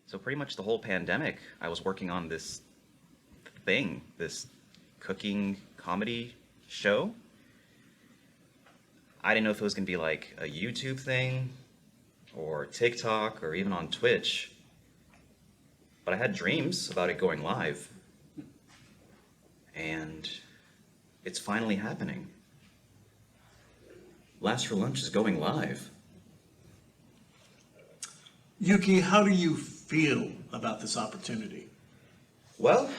So pretty much the whole pandemic, I was working on this thing, this cooking comedy show. I didn't know if it was going to be like a YouTube thing or TikTok or even on Twitch. But I had dreams about it going live. And it's finally happening. Last for Lunch is going live. Yuki, how do you feel about this opportunity? Well,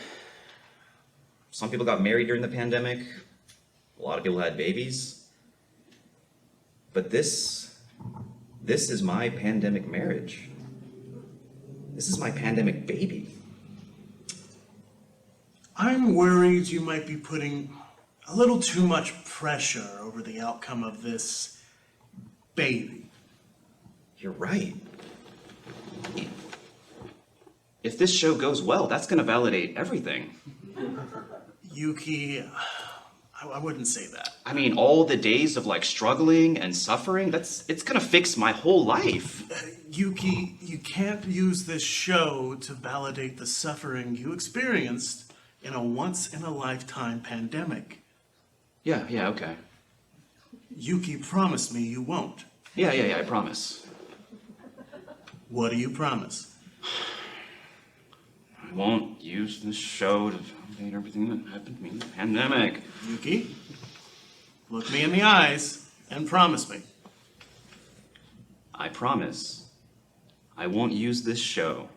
some people got married during the pandemic. A lot of people had babies. But this is my pandemic marriage. This is my pandemic baby. I'm worried you might be putting a little too much pressure over the outcome of this baby. You're right. If this show goes well, that's going to validate everything. Yuki, I wouldn't say that. I mean, all the days of like struggling and suffering, it's going to fix my whole life. Yuki, you can't use this show to validate the suffering you experienced in a once-in-a-lifetime pandemic. Yeah, okay. Yuki, promise me you won't. Yeah, I promise. What do you promise? I won't use this show to validate everything that happened to me in the pandemic. Yuki, look me in the eyes and promise me. I promise I won't use this show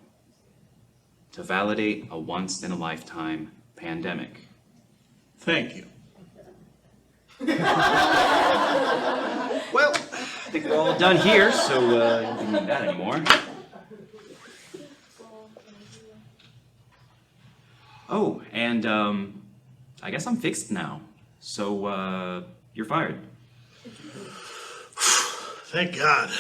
to validate a once-in-a-lifetime pandemic. Thank you. Well, I think we're all done here, so you don't need that anymore. Oh, and I guess I'm fixed now. So you're fired. Thank God.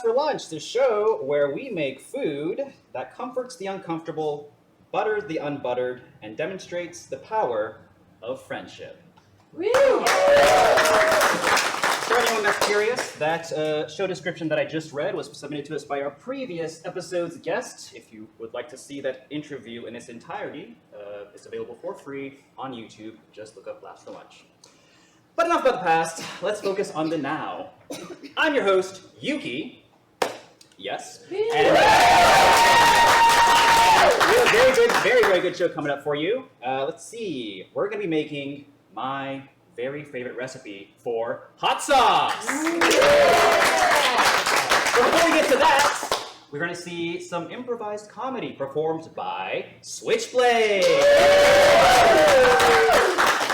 For Lunch, the show where we make food that comforts the uncomfortable, butters the unbuttered, and demonstrates the power of friendship. Woo! For anyone that's curious, that show description that I just read was submitted to us by our previous episode's guest. If you would like to see that interview in its entirety, it's available for free on YouTube. Just look up Laughs for Lunch. But enough about the past. Let's focus on the now. I'm your host, Yuki. Yes. And we have a very good show coming up for you. Let's see. We're going to be making my very favorite recipe for hot sauce. So before we get to that, we're going to see some improvised comedy performed by Switchblade.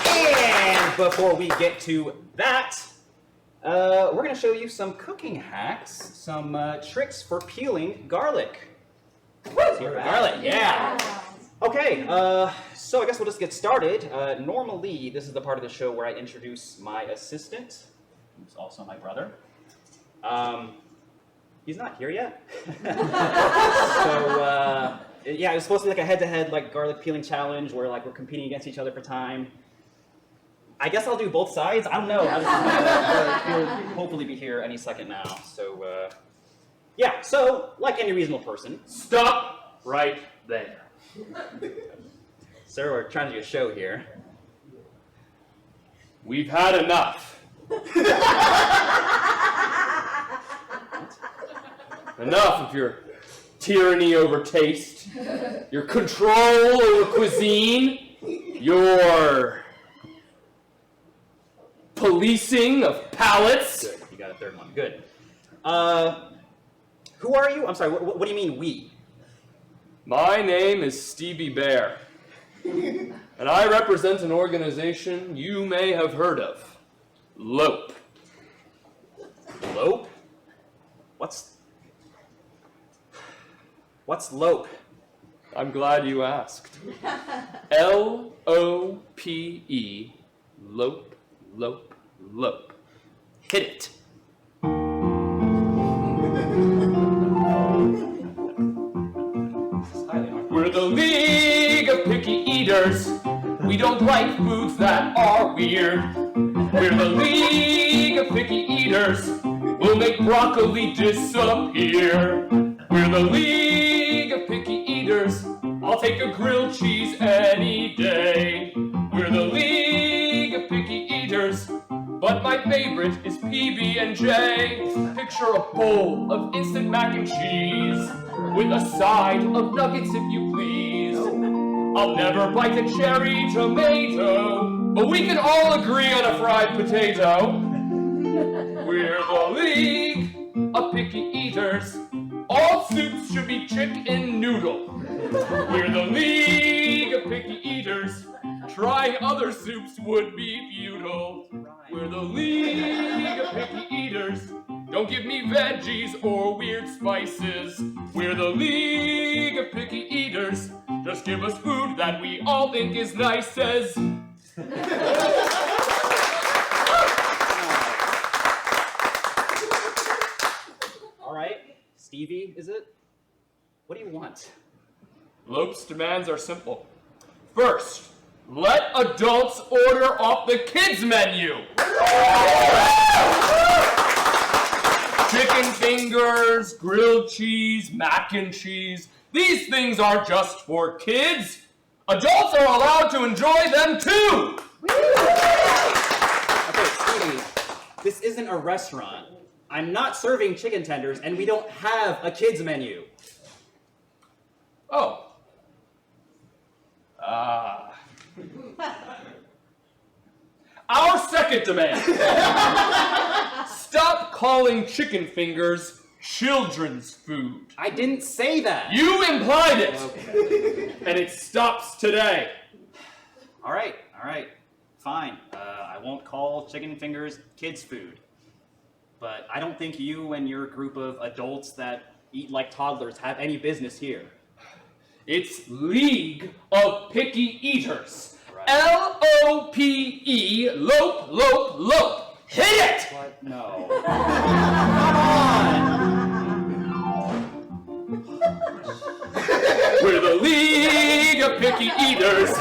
And before we get to that, we're going to show you some cooking hacks, some tricks for peeling garlic. Garlic, yeah. Okay, so I guess we'll just get started. Normally, this is the part of the show where I introduce my assistant, who's also my brother. He's not here yet. So, yeah, it was supposed to be like a head-to-head like garlic peeling challenge where like we're competing against each other for time. I guess I'll do both sides. I don't know. He'll hopefully be here any second now. So, yeah, so like any reasonable person. Stop right there. Sir, we're trying to do a show here. We've had enough. Enough of your tyranny over taste, your control over cuisine, your policing of palates. Good, you got a third one. Good. Who are you? I'm sorry, what do you mean we? My name is Stevie Bear, and I represent an organization you may have heard of, Lope. Lope? What's Lope? I'm glad you asked. L-O-P-E, Lope, Lope, Lope. Hit it. We're the League of Picky Eaters. We don't like foods that are weird. We're the League of Picky Eaters. We'll make broccoli disappear. We're the League of Picky Eaters. I'll take a grilled cheese any day. We're the League of Picky Eaters. But my favorite is PB&J. Picture a bowl of instant mac and cheese with a side of nuggets if you please. I'll never bite a cherry tomato, but we can all agree on a fried potato. We're the League of Picky Eaters. All soups should be chicken noodle. We're the League of Picky Eaters. Trying other soups would be futile. We're the League of Picky Eaters. Don't give me veggies or weird spices. We're the League of Picky Eaters. Just give us food that we all think is nice, says. All right, Stevie, is it? What do you want? Lope's demands are simple. First, let adults order off the kids' menu. Chicken fingers, grilled cheese, mac and cheese. These things are just for kids. Adults are allowed to enjoy them too. Okay, Stevie, this isn't a restaurant. I'm not serving chicken tenders, and we don't have a kids menu. Oh. Our second demand. Stop calling chicken fingers children's food. I didn't say that. You implied it. Okay. And it stops today. All right, fine. I won't call chicken fingers kids' food. But I don't think you and your group of adults that eat like toddlers have any business here. It's League of Picky Eaters. Right. L-O-P-E, Lope, Lope, Lope. Hit it! What? No. Come on! We're the League of Picky Eaters.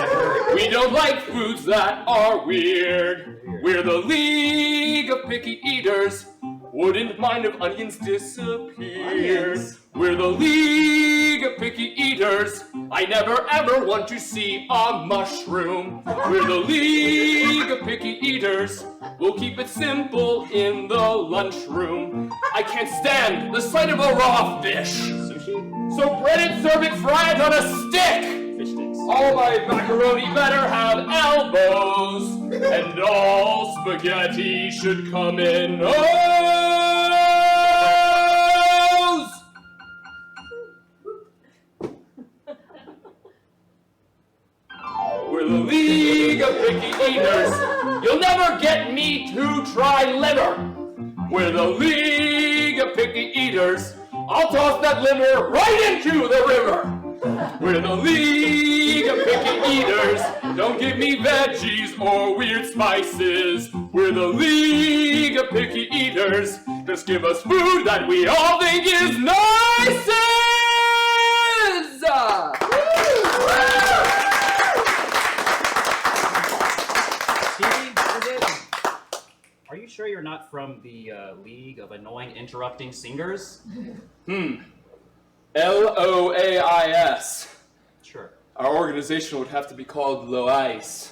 We don't like foods that are weird. We're the League of Picky Eaters. Wouldn't mind if onions disappeared. Onions? We're the League of Picky Eaters. I never ever want to see a mushroom. We're the League of Picky Eaters. We'll keep it simple in the lunchroom. I can't stand the sight of a raw fish. Sushi? So bread it, serve it, fry it on a stick. Fish sticks. All my macaroni better have elbows, and all spaghetti should come in O's! We're the League of Picky Eaters. You'll never get me to try liver. We're the League of Picky Eaters. I'll toss that liver right into the river. We're the League of Picky Eaters. Don't give me veggies or weird spices. We're the League of Picky Eaters. Just give us food that we all think is nice. Are you sure you're not from the League of Annoying Interrupting Singers? LOAIS. Sure. Our organization would have to be called Lois.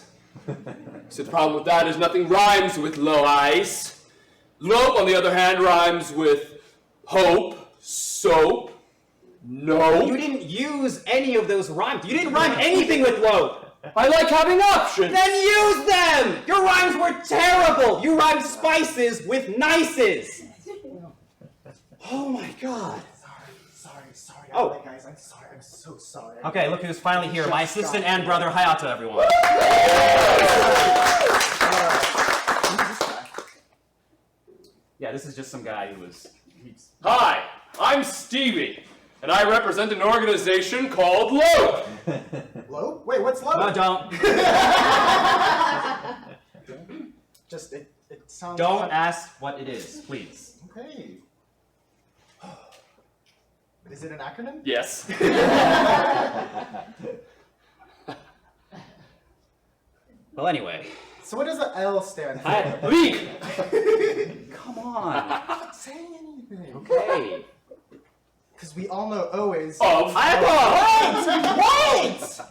So the problem with that is nothing rhymes with Lois. Lope, on the other hand, rhymes with hope, soap, no. You didn't use any of those rhymes. You didn't rhyme anything with lope. I like having options. Then use them! Your rhymes were terrible! You rhymed spices with nices! Oh my god. Sorry. Oh. Guys, I'm sorry. I'm so sorry. Okay, look who's finally here. My assistant and brother, Hayato, everyone. Yeah, this is just some guy who was... Hi, I'm Stevie, and I represent an organization called Lope. Lope? Wait, what's lope? No, don't. Just, it sounds... Don't ask what it is, please. Okay. Is it an acronym? Yes. Well, anyway. So what does the L stand for? League. Come on. Not saying anything. Okay. Because we all know O is... Of. Wait!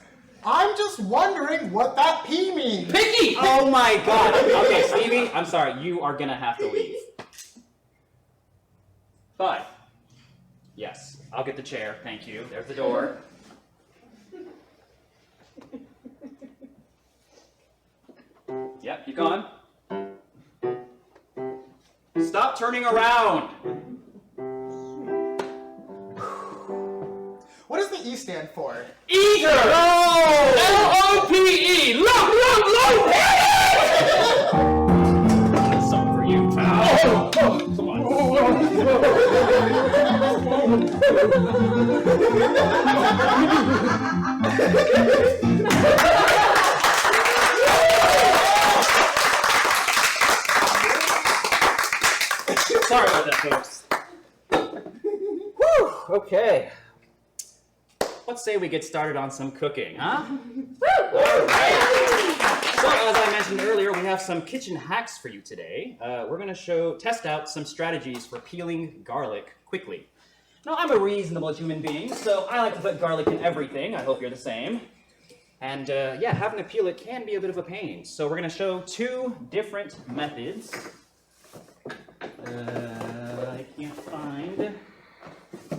I'm just wondering what that P means. Picky. Oh my god. Okay, Stevie, I'm sorry. You are gonna have to leave. Fine. Yes, I'll get the chair. Thank you. There's the door. Yep, keep going. Stop turning around. What does the E stand for? Eater. L-O-P-E. Lope. That's something for you, pal. Come on. Sorry about that, folks. Whew, okay. Let's say we get started on some cooking, huh? All right. So, as I mentioned earlier, we have some kitchen hacks for you today. We're going to test out some strategies for peeling garlic quickly. Now, I'm a reasonable human being, so I like to put garlic in everything. I hope you're the same. And yeah, having to peel it can be a bit of a pain. So we're going to show two different methods. I can't find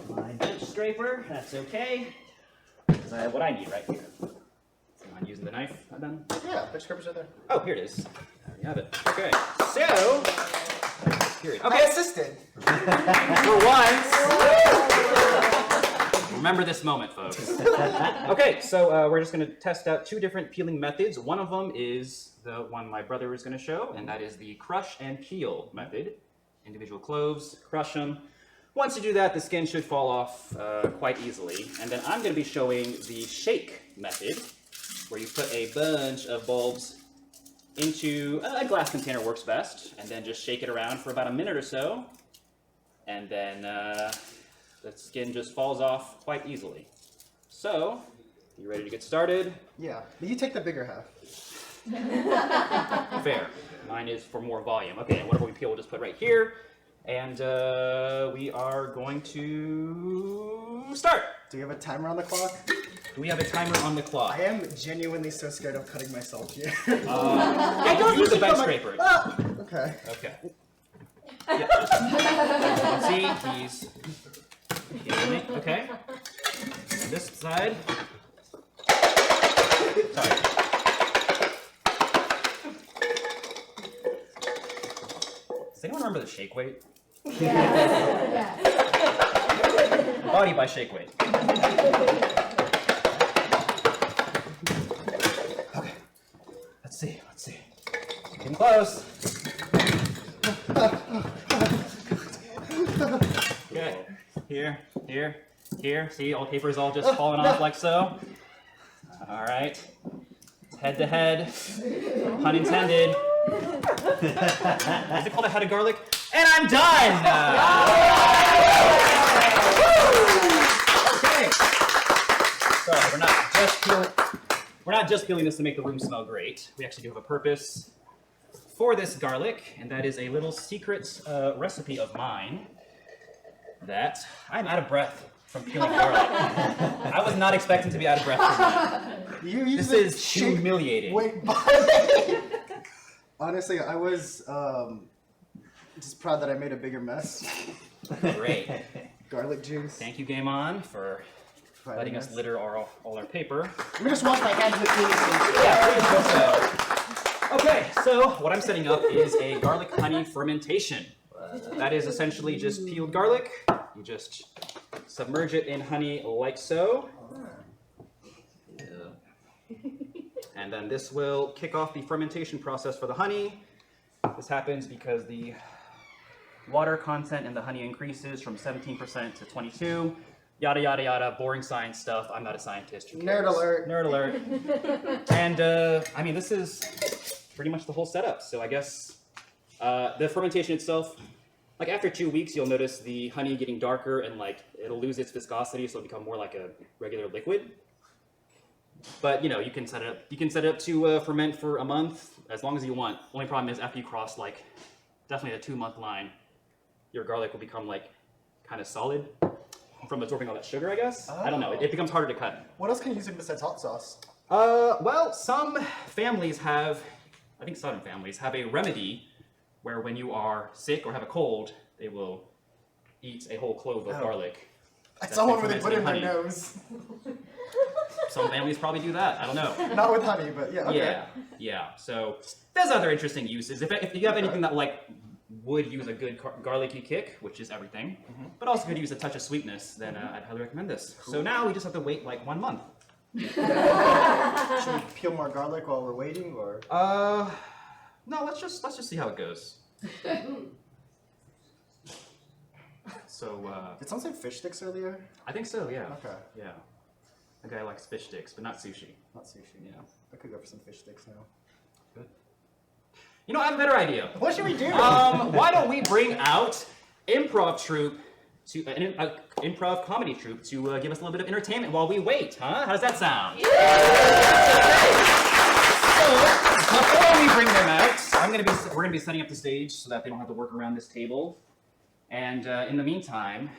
my bench scraper. That's okay. Because I have what I need right here. I'm using the knife. I'm done. Yeah, bench scrapers are there. Oh, here it is. I already have it. Okay. So, period. My Okay. assistant. For once. Remember this moment, folks. Okay, so we're just going to test out two different peeling methods. One of them is the one my brother is going to show, and that is the crush and peel method. Individual cloves, crush them. Once you do that, the skin should fall off quite easily. And then I'm going to be showing the shake method, where you put a bunch of bulbs into a glass container works best, and then just shake it around for about a minute or so, and then the skin just falls off quite easily. So, you ready to get started? Yeah, but you take the bigger half. Fair. Mine is for more volume. Okay, and whatever we peel, we'll just put right here. And we are going to start. Do you have a timer on the clock? Do we have a timer on the clock? I am genuinely so scared of cutting myself here. I don't use the bench scraper. Ah! Okay. Okay. Yeah, just, as you can see, he's peeling it. Okay. And this side. Sorry. Does anyone remember the shake weight? Yes. Body by shake weight. Okay. Let's see. Getting close. Okay. Here. See, all paper is all just falling off like so. All right. Head to head. Pun intended. Is it called a head of garlic? And I'm done! Okay. So we're not just peeling this to make the room smell great. We actually do have a purpose for this garlic, and that is a little secret recipe of mine that I'm out of breath from peeling garlic. I was not expecting to be out of breath from that. This is humiliating. Wait, by the way, honestly, I was just proud that I made a bigger mess. Great. Garlic juice. Thank you, GameOn, for letting us litter all our paper. Let me just wash my hands with clean. Yeah, please do so. Okay, so what I'm setting up is a garlic honey fermentation. That is essentially just peeled garlic. You just submerge it in honey like so. And then this will kick off the fermentation process for the honey. This happens because the water content in the honey increases from 17% to 22%. Yada, yada, yada, boring science stuff. I'm not a scientist. Nerd alert. Nerd alert. And, I mean, this is pretty much the whole setup. So I guess the fermentation itself, like after 2 weeks, you'll notice the honey getting darker and like it'll lose its viscosity, so it'll become more like a regular liquid. But, you know, you can set it up to ferment for a month, as long as you want. Only problem is after you cross, like, definitely the 2-month line, your garlic will become, like, kind of solid from absorbing all that sugar, I guess. I don't know. It becomes harder to cut. What else can you use it besides hot sauce? Well, some families have, I think southern families, have a remedy where when you are sick or have a cold, they will eat a whole clove of garlic. I saw one where they put it in their nose. Some families probably do that. I don't know. Not with honey, but yeah, okay. Yeah. So there's other interesting uses. If you have anything that like would use a good garlicky kick, which is everything, but also could use a touch of sweetness, then I'd highly recommend this. Cool. So now we just have to wait like 1 month. Should we peel more garlic while we're waiting, or? No. Let's just see how it goes. So. Did someone say fish sticks earlier? I think so. Yeah. Okay. Yeah. A guy likes fish sticks, but not sushi. Not sushi. Yeah. I could go for some fish sticks now. Good. You know, I have a better idea. What should we do? Why don't we bring out improv troupe to an improv comedy troupe to give us a little bit of entertainment while we wait, huh? How does that sound? So before we bring them out, we're gonna be setting up the stage so that they don't have to work around this table. And in the meantime,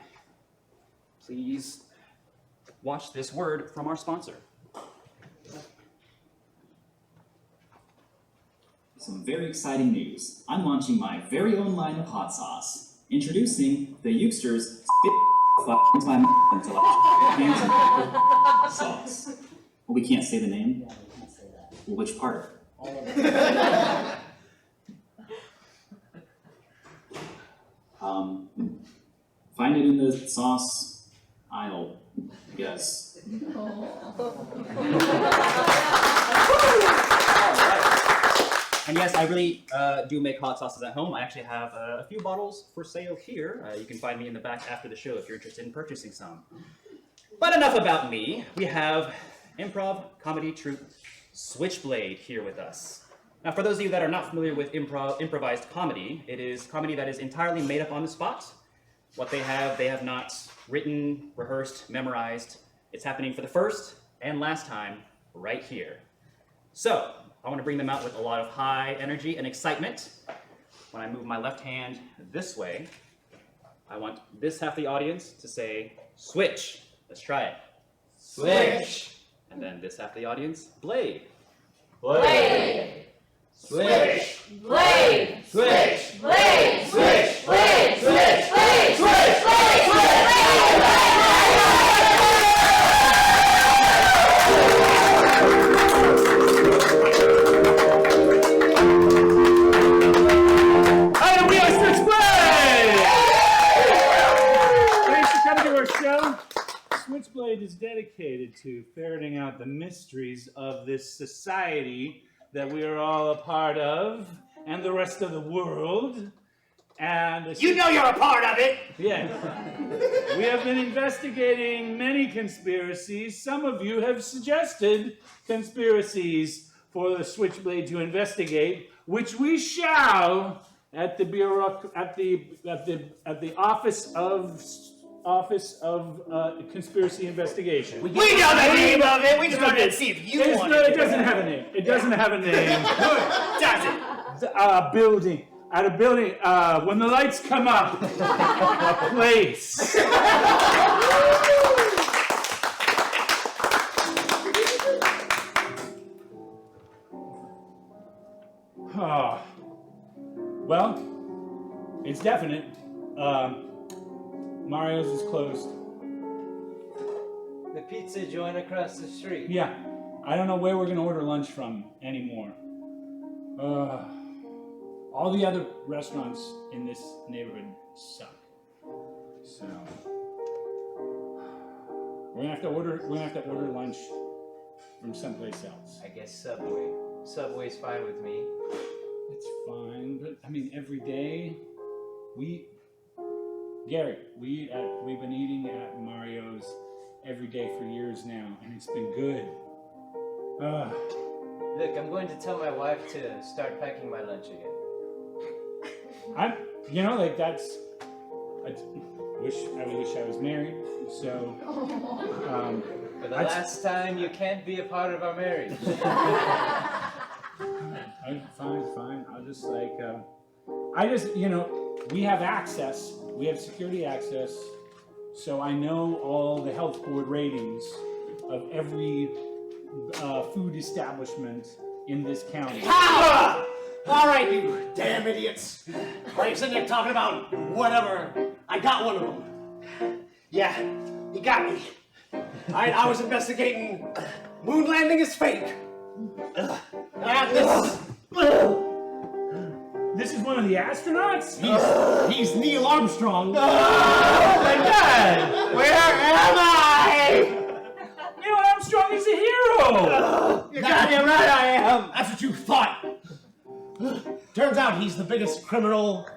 please watch this word from our sponsor. Some very exciting news. I'm launching my very own line of hot sauce. Introducing the Euster's Spit Time until sauce. Well, we can't say the name? Yeah, we can't say that. Well, which part? All of it. Find it in the sauce aisle, I guess. And yes, I really do make hot sauces at home. I actually have a few bottles for sale here. You can find me in the back after the show if you're interested in purchasing some. But enough about me. We have improv comedy troupe Switchblade here with us. Now, for those of you that are not familiar with improvised comedy, it is comedy that is entirely made up on the spot. What they have not written, rehearsed, memorized. It's happening for the first and last time right here. So, I want to bring them out with a lot of high energy and excitement. When I move my left hand this way, I want this half of the audience to say, switch. Let's try it. Switch. And then this half of the audience, blade. Blade. Switch. Blade. Switch. Blade. Switch. Blade. Switch. Blade. Switch. Blade. And we are Switchblade! Thanks for coming to our show. Switchblade is dedicated to ferreting out the mysteries of this society that we are all a part of and the rest of the world. And You know you're a part of it! yeah. We have been investigating many conspiracies. Some of you have suggested conspiracies for the Switchblade to investigate, which we shall at the bureau at the Office of Conspiracy Investigation. We know the name of it! We just wanted to see if you wanted It doesn't have a name. It doesn't have a name. Does it? Building. At a building, when the lights come up, a place. Oh. Well, it's definite. Mario's is closed. The pizza joint across the street. Yeah, I don't know where we're gonna order lunch from anymore. All the other restaurants in this neighborhood suck. So we're gonna have to order lunch from someplace else. I guess Subway. Subway's fine with me. It's fine, but I mean every day we've been eating at Mario's every day for years now, and it's been good. Look, I'm going to tell my wife to start packing my lunch again. I wish I was married, so. For the last time, you can't be a part of our marriage. Fine. We have access. We have security access, so I know all the health board ratings of every food establishment in this county. Power! All right, you damn idiots. Why are you sitting there talking about whatever? I got one of them. Yeah, you got me. All right, I was investigating moon landing is fake. This is one of the astronauts? He's Neil Armstrong. Oh my God! Where am I? Neil Armstrong is a hero! You're goddamn right I am. That's what you thought. Turns out he's the biggest criminal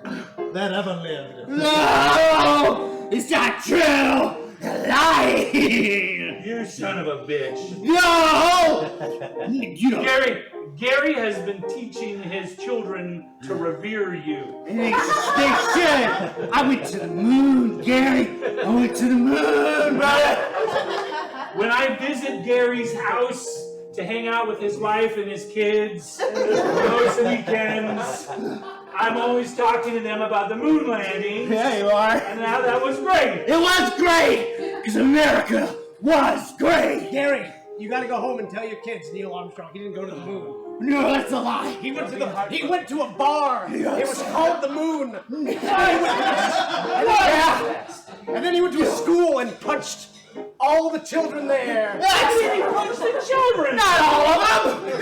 that ever lived. No! It's not true! You're lying! You son of a bitch. No! You don't. Gary has been teaching his children to revere you. They should! I went to the moon, Gary! I went to the moon, brother! When I visit Gary's house to hang out with his wife and his kids those weekends, I'm always talking to them about the moon landing. Yeah, you are. And now that was great. It was great! Because America was great! Gary, you gotta go home and tell your kids Neil Armstrong, he didn't go to the moon. No, that's a lie. He went to a bar. Yes. It was called the Moon. Yeah. And then he went to a school and punched all the children there. Why did he punch the children? Not all of them.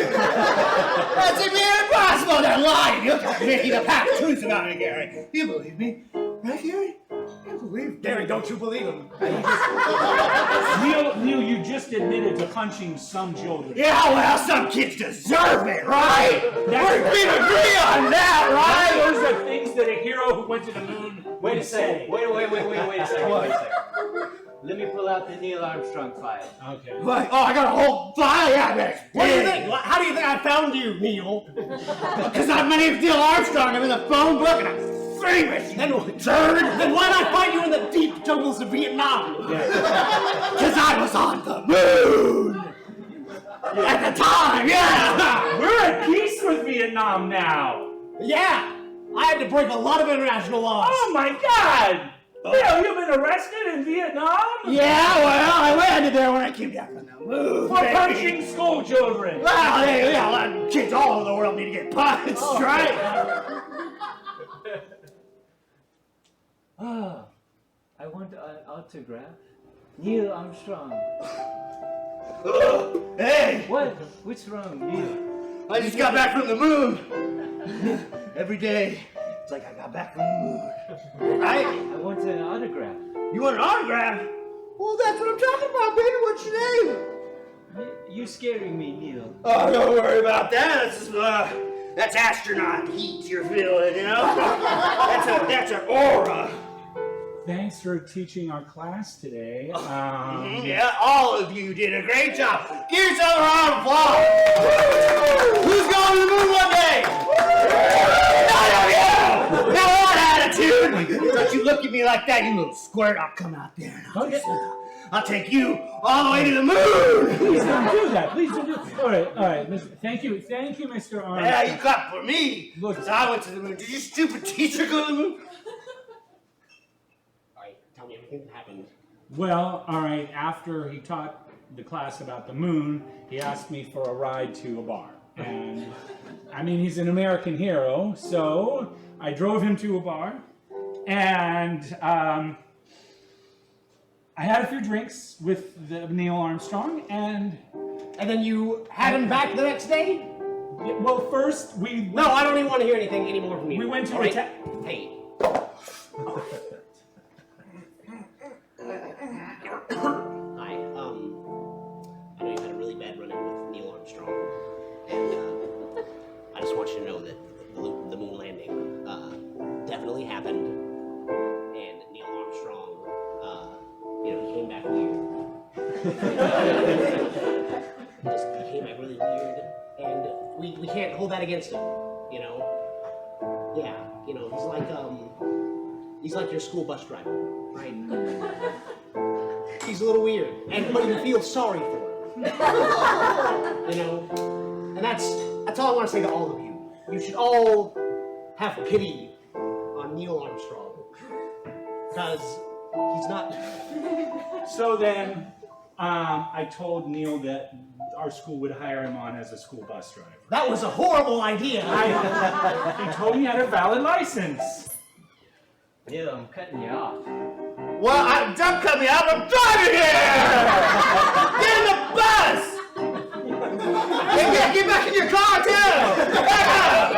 That's impossible. They're lying. You're making a half-truth about it, Gary. You believe me, right, Gary? You believe Gary? Don't you believe him? Neil, you just admitted to punching some children. Yeah, well, some kids deserve it, right? We agree on that, right? Those are things that a hero who went to the moon Wait a would second. say. Wait a second. Let me pull out the Neil Armstrong file. Okay. What? Oh, I got a whole file. Yeah, what do you think? How do you think I found you, Neil? Because my name's Neil Armstrong. I'm in the phone book and I'm famous. Then why did I find you in the deep jungles of Vietnam? Because I was on the moon. At the time, yeah. We're at peace with Vietnam now. Yeah. I had to break a lot of international laws. Oh my God! Neil, you've been arrested in Vietnam? Yeah, well, I landed there when I came down from the moon. For punching school children. Well, kids all over the world need to get punched, right? Oh, I want an autograph. Neil Armstrong. Hey! What? What's wrong, Neil? I just got back from the moon. Every day, it's like I got back from the moon. Right? I want an autograph. You want an autograph? Well, that's what I'm talking about, baby. What's your name? You scaring me, Neil. Oh, don't worry about that. It's just, That's astronaut heat you're feeling, you know? That's an aura. Thanks for teaching our class today. Yeah, all of you did a great job. Give yourself a round of applause. Who's going to the moon one day? None of you! Now what attitude? Don't you look at me like that, you little squirt. I'll come out there and I'll take you all the way to the moon. Please don't do that. Please don't do that. All right. Thank you, Mr. Armstrong. Yeah, you clap for me. Look, Because I went to the moon. Did your stupid teacher go to the moon? All right, tell me everything that happened. Well, all right, after he taught the class about the moon, he asked me for a ride to a bar. And, I mean, he's an American hero, so I drove him to a bar, and I had a few drinks with Neil Armstrong, and then you had him back the next day? Well, first we... No, I don't even want to hear anything anymore from you. We went to a... Hey. Hi, I know you had a really bad run-in with Neil Armstrong, and I just want you to know that the moon landing definitely happened, and Neil Armstrong, he came back weird. He came back really weird, and we can't hold that against him, you know? Yeah, he's like your school bus driver, right? He's a little weird, but you feel sorry for him. You know? And that's all I want to say to all of you. You should all have pity on Neil Armstrong. Because he's not... So then, I told Neil that our school would hire him on as a school bus driver. That was a horrible idea. He told me he had a valid license. Neil, I'm cutting you off. Well, don't cut me out. I'm driving here! Get in the bus! Get back in your car, too! Back up!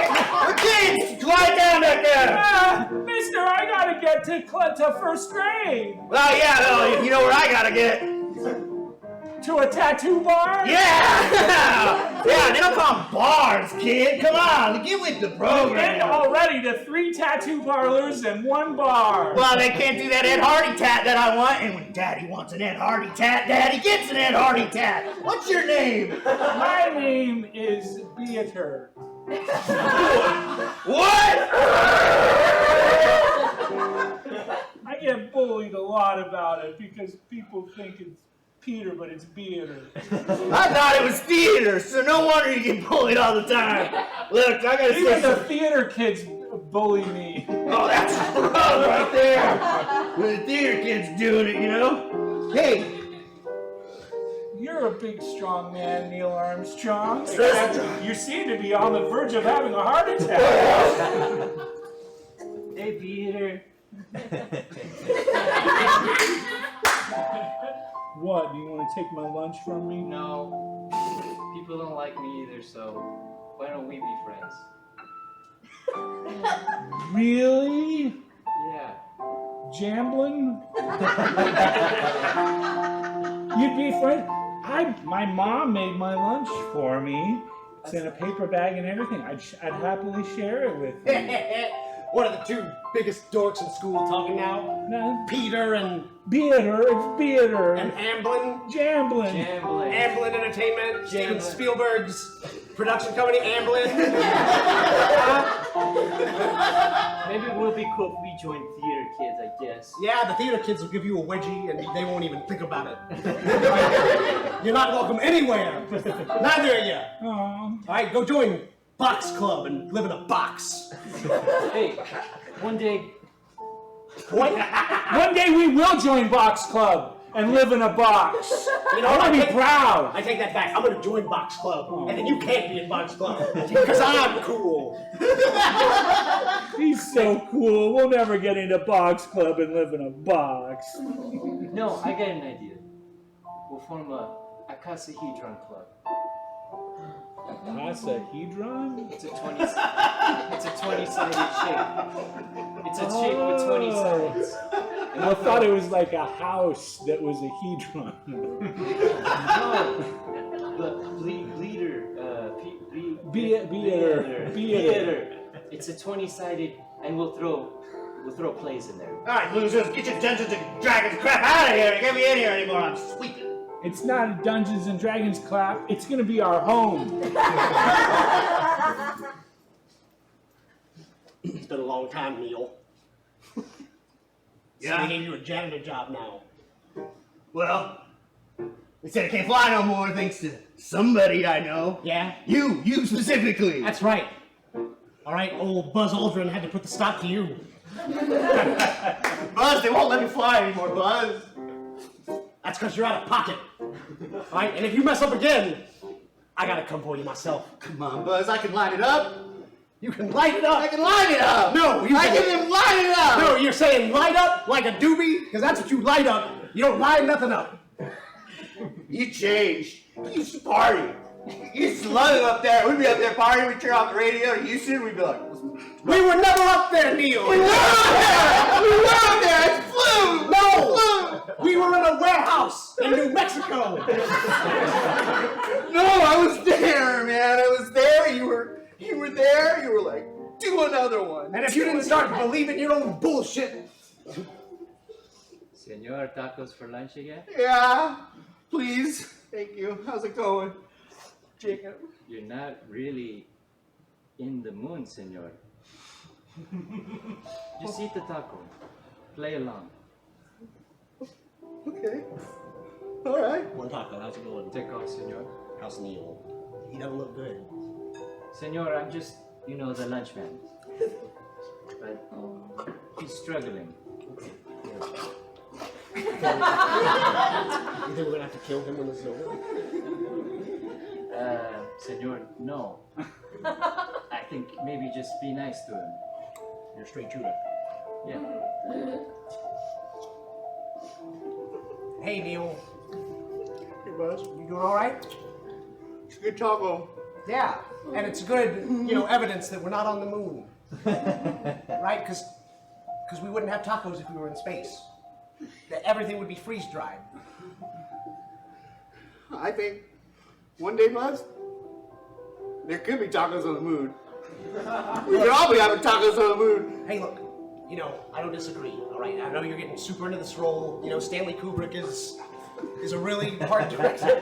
The kids, quiet down back there! Mister, I gotta get to first grade. Well, yeah, no, you know where I gotta get. To a tattoo bar? Yeah! Yeah, they don't call them bars, kid. Come on, get with the We've program. been already to 3 tattoo parlors and 1 bar. Well, they can't do that Ed Hardy tat that I want. And when Daddy wants an Ed Hardy tat, Daddy gets an Ed Hardy tat. What's your name? My name is Beater. What? I get bullied a lot about it because people think it's Peter, but it's Beater. I thought it was theater, so no wonder you get bullied all the time. Look, I gotta Even say the theater kids bully me. Oh, that's rough right there. When the theater kid's doing it, you know? Hey. You're a big, strong man, Neil Armstrong. Strong. You seem to be on the verge of having a heart attack. Hey, Peter. What? Do you want to take my lunch from me? No. People don't like me either, so why don't we be friends? Really? Yeah. Jamblin'? You'd be friends? My mom made my lunch for me. It's in a paper bag and everything. I'd happily share it with you. What are the 2 biggest dorks in school talking now? No. Peter and... Beater, it's Beater. And Amblin. Jamblin'. Jamblin'. Amblin Entertainment. Steven Spielberg's production company, Amblin. Maybe it would be cool if we joined theater kids, I guess. Yeah, the theater kids will give you a wedgie and they won't even think about it. You're not welcome anywhere. Neither are you. Aww. Alright, go join Box Club and live in a box. Hey, one day... One day we will join Box Club and live in a box. You know, I'm gonna be proud. I take that back. I'm gonna join Box Club, and then you can't be in Box Club because I'm cool. He's so cool. We'll never get into Box Club and live in a box. No, I got an idea. We'll form a icosahedron club. Icosahedron? It's a 20-sided shape. It's a shape with 20 sides. I thought it was like a house that was a hedron. No, but Bleeder Theater. It's a 20-sided, and we'll throw plays in there. All right, losers, get your Dungeons and Dragons crap out of here. You can't be in here anymore. I'm sweeping. It's not a Dungeons and Dragons clap. It's gonna be our home. It's been a long time, Neil. Yeah? They gave you a janitor job now. Well, they said I can't fly no more thanks to somebody I know. Yeah? You specifically. That's right. All right, old Buzz Aldrin had to put the stop to you. Buzz, they won't let me fly anymore, Buzz. That's because you're out of pocket. All right, and if you mess up again, I gotta come for you myself. Come on, Buzz, I can light it up. You can light it up. I can light it up. No, I can light it up. No, you're saying light up like a doobie? Because that's what you light up. You don't light nothing up. You changed. You used to party. You used to love it up there. We'd be up there partying. We'd turn off the radio. Houston, we'd be like, we were never up there, Neil. We were up there. We were up there. It flew. No. It flew. We were in a warehouse in New Mexico. No, I was there, man. I was there. You were there. You were like, do another one. And if you didn't start believing your own bullshit. Senor, tacos for lunch again? Yeah, please. Thank you. How's it going, Jacob? You're not really in the mood, senor. Just eat the taco. Play along. Okay. All right. One taco. How's it going? Take off, senor. How's Neil? He doesn't look good. Senor, I'm just, the lunch man. But he's struggling. You think we're gonna have to kill him when this is over? Senor, no. I think maybe just be nice to him. You're a straight shooter. Yeah. Hey, Neil. Hey, Buzz. You doing all right? It's a good taco. Yeah, and it's good, evidence that we're not on the moon. Right? Because we wouldn't have tacos if we were in space. That everything would be freeze-dried. I think one day, Buzz, there could be tacos on the moon. We could all be having tacos on the moon. Hey, look, I don't disagree, all right? I know you're getting super into this role. Stanley Kubrick is a really hard director.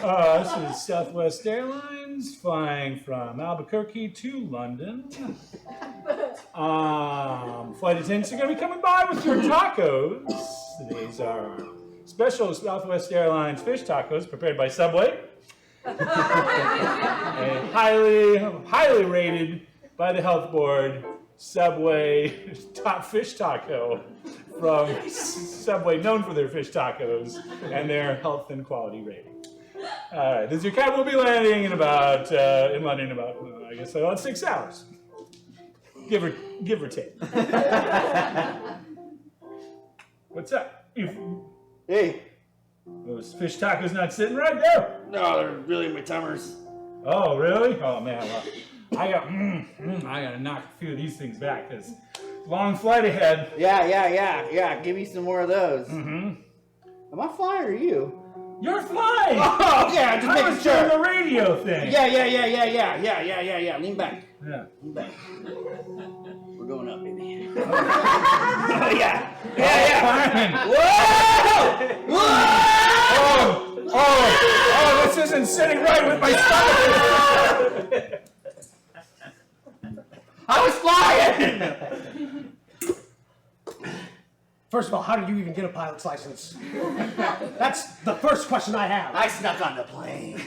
This is Southwest Airlines flying from Albuquerque to London. Flight attendants are going to be coming by with your tacos. These are special Southwest Airlines fish tacos prepared by Subway. And highly rated by the health board Subway top fish taco from Subway, known for their fish tacos and their health and quality rating. All right, your cab will be landing in London in about 6 hours, give or take. What's up? Hey. Those fish tacos not sitting right there. No, they're really in my tummers. Oh, really? Oh man, well, I gotta knock a few of these things back because long flight ahead. Yeah. Give me some more of those. Mm-hmm. Am I flying or you? You're flying! Oh, yeah, just making sure. I was doing the radio thing. Yeah. Lean back. Yeah. Lean back. We're going up, baby. Yeah. Fine. Whoa! Oh, this isn't sitting right with my stomach. I was flying! First of all, how did you even get a pilot's license? That's the first question I have. I snuck on the plane.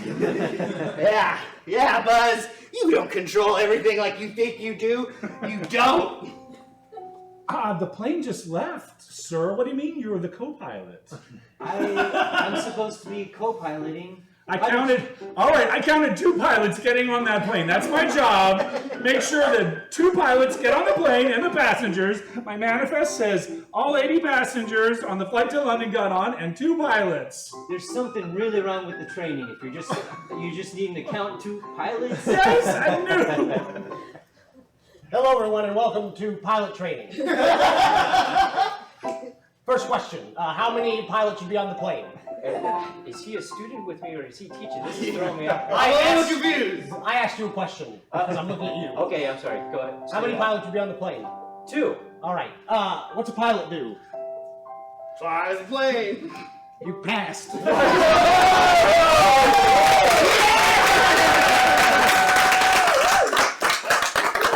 Yeah, Buzz. You don't control everything like you think you do. You don't. The plane just left, sir. What do you mean you're the co-pilot? I'm supposed to be co-piloting. I counted 2 pilots getting on that plane. That's my job. Make sure that 2 pilots get on the plane and the passengers. My manifest says all 80 passengers on the flight to London got on and 2 pilots. There's something really wrong with the training. If you just need to count 2 pilots. Yes, I knew. Hello, everyone, and welcome to pilot training. First question: how many pilots should be on the plane? Is he a student with me or is he teaching? This is throwing me off. I'm a little confused. I asked you a question because I'm looking at you. Okay, I'm sorry. Go ahead. How many pilots would be on the plane? 2. All right. What's a pilot do? Flies the plane. You passed.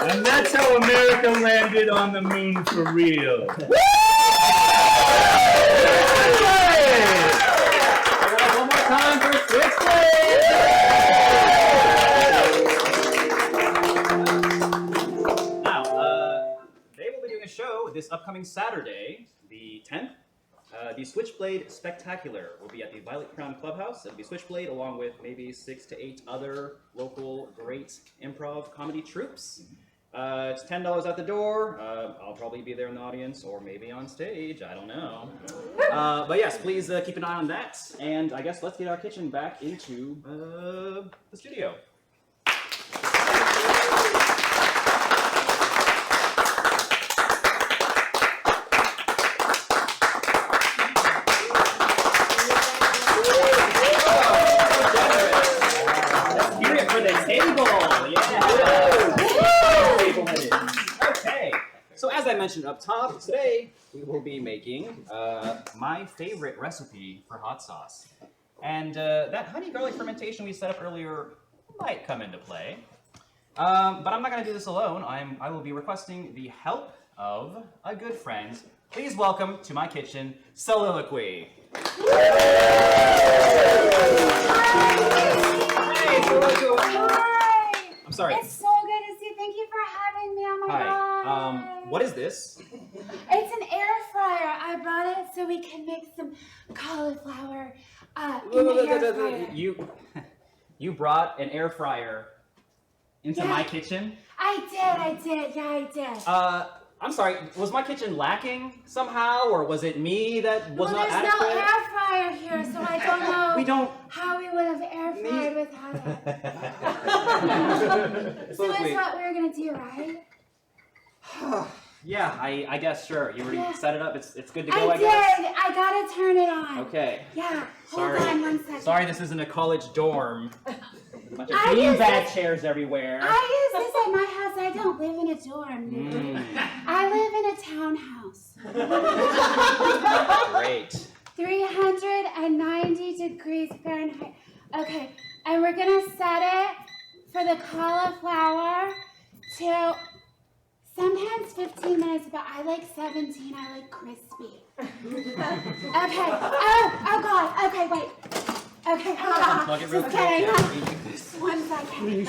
And that's how America landed on the moon for real. One more time for Switchblade! Now, they will be doing a show this upcoming Saturday, the 10th. The Switchblade Spectacular will be at the Violet Crown Clubhouse. It'll be Switchblade along with maybe 6 to 8 other local great improv comedy troupes. It's $10 at the door. I'll probably be there in the audience or maybe on stage. I don't know. But yes, please keep an eye on that. And I guess let's get our kitchen back into the studio. For the table, Okay, so as I mentioned up top, today we will be making my favorite recipe for hot sauce. And that honey garlic fermentation we set up earlier might come into play. But I'm not going to do this alone. I will be requesting the help of a good friend. Please welcome to my kitchen, Soliloquy. Hi! I'm sorry. It's so good to see you. Thank you for having me. Oh my Hi. god. What is this? It's an air fryer. I brought it so we can make some cauliflower in the air fryer. You brought an air fryer into my kitchen? I did. Yeah, I did. I'm sorry, was my kitchen lacking somehow, or was it me that was not there's adequate? no air fryer here, so I don't know We how we would have air fried without it. So Look, that's what we're gonna do, right? Yeah, I guess, sure. You already set it up. It's good to go, I I guess? did. I gotta turn it on. Okay. Yeah. Sorry. Hold on 1 second. Sorry, this isn't a college dorm. There's a bunch of I use beanbag this- chairs everywhere. I use this at my house. I don't live in a dorm. I live in a townhouse. Great. 390 degrees Fahrenheit. Okay, and we're gonna set it for the cauliflower to sometimes 15 minutes, but I like 17. I like crispy. Okay. Oh God. Okay, wait. Okay, hold on. Plug it real Just quick. kidding. Yeah. 1 second.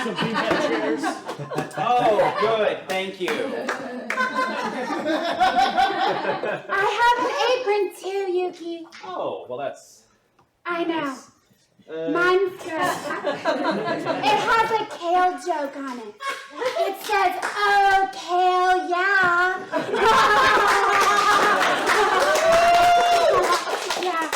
Oh, good. Thank you. I have an apron too, Yuki. Oh, well, that's... I know. nice. Mine's good. It has a kale joke on it. It says, "Oh, kale, yeah." Yeah.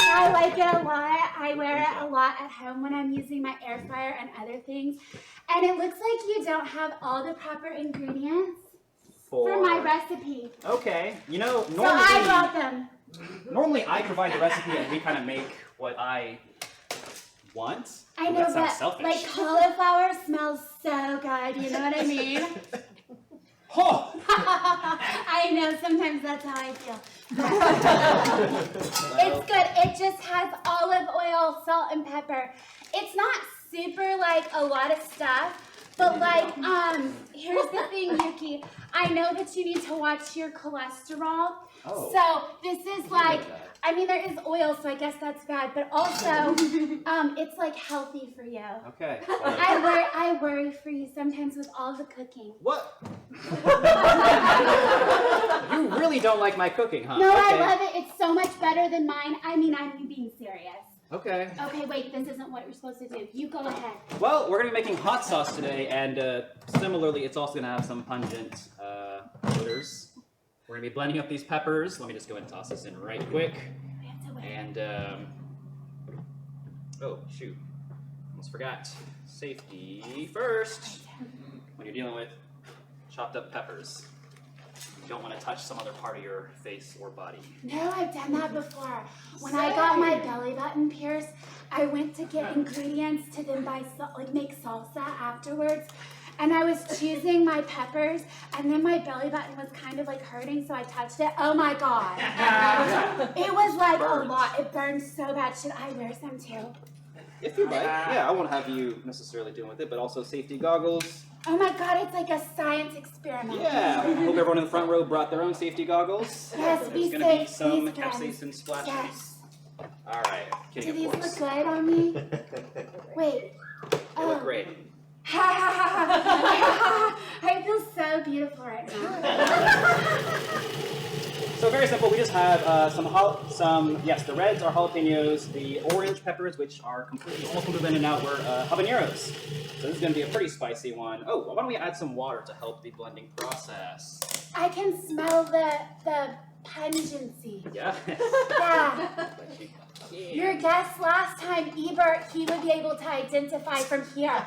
I like it a lot. I wear it a lot at home when I'm using my air fryer and other things. And it looks like you don't have all the proper ingredients for my recipe. Okay. You know, So I brought them. normally I provide the recipe and we kind of make what I want. I Ooh, know, that sounds but selfish. like cauliflower smells so good. You know what I mean? Oh! I know, sometimes that's how I feel. It's good. It just has olive oil, salt, and pepper. It's not super like a lot of stuff, but like, here's the thing, Yuki. I know that you need to watch your cholesterol. Oh. So this is like, I mean, there is oil, so I guess that's bad, but also, it's like healthy for you. Okay. I worry for you sometimes with all the cooking. What? You really don't like my cooking, huh? No, Okay. I love it. It's so much better than mine. I mean, I'm being serious. Okay. Okay, wait, this isn't what you're supposed to do. You go ahead. Well, we're going to be making hot sauce today, and similarly, it's also going to have some pungent odors. We're going to be blending up these peppers. Let me just go ahead and toss this in right quick. We have to wait. And, oh, shoot. Almost forgot. Safety first when you're dealing with chopped up peppers. You don't want to touch some other part of your face or body. No, I've done that before. When I got my belly button pierced, I went to get ingredients to then buy make salsa afterwards. And I was choosing my peppers, and then my belly button was kind of like hurting, so I touched it. Oh my god. It was like a lot. It burned so bad. Should I wear some too? If you'd like. Yeah, I won't have you necessarily dealing with it, but also safety goggles. Oh my god, it's like a science experiment. Yeah, I hope everyone in the front row brought their own safety goggles. Yes, be There's going to be safe, some please, friends. capsaicin splashes. Yes. All right, Do kidding, these of course. look good on me? Wait. They look great. Ha ha ha ha. I feel so beautiful right now. So very simple. We just have yes, the reds are jalapenos. The orange peppers, which are almost completely blended out, were habaneros. So this is going to be a pretty spicy one. Oh, why don't we add some water to help the blending process? I can smell the pungency. Yeah. Yeah. Your guest last time, Ebert, he would be able to identify from here.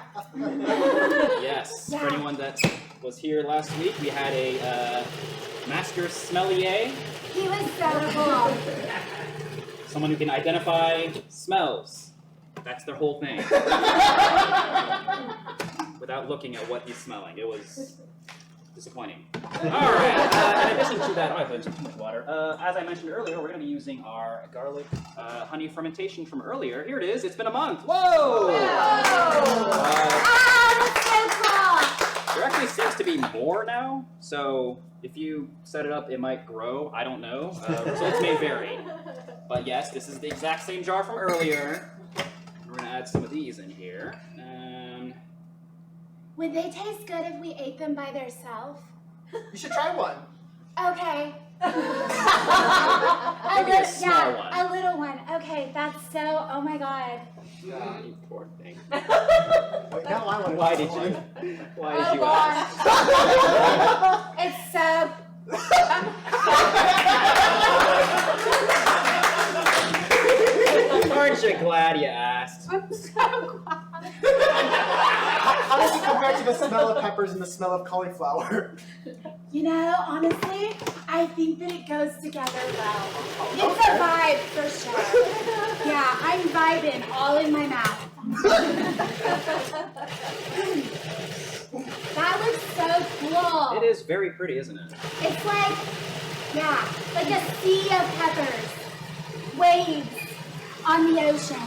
Yes. Yeah. For anyone that was here last week, we had a master sommelier. He was so cool. Someone who can identify smells. That's their whole thing. Without looking at what he's smelling. It was disappointing. Alright, in addition to that, I put too much water. As I mentioned earlier, we're going to be using our garlic honey fermentation from earlier. Here it is. It's been a month. Whoa! That's so cool! There actually seems to be more now, so if you set it up, it might grow. I don't know. Results may vary. But yes, this is the exact same jar from earlier. We're going to add some of these in here. Would they taste good if we ate them by themselves? You should try one. Okay. Maybe a small one. A little one. Okay, that's so, oh my god. You poor thing. Wait, now I want to Why did you ask? It's so... Aren't you glad you asked? I'm so glad. How does it compare to the smell of peppers and the smell of cauliflower? You know, honestly, I think that it goes together well. It's a vibe for sure. Yeah, I'm vibing all in my mouth. That looks so cool. It is very pretty, isn't it? It's like, yeah, like a sea of peppers. Waves on the ocean.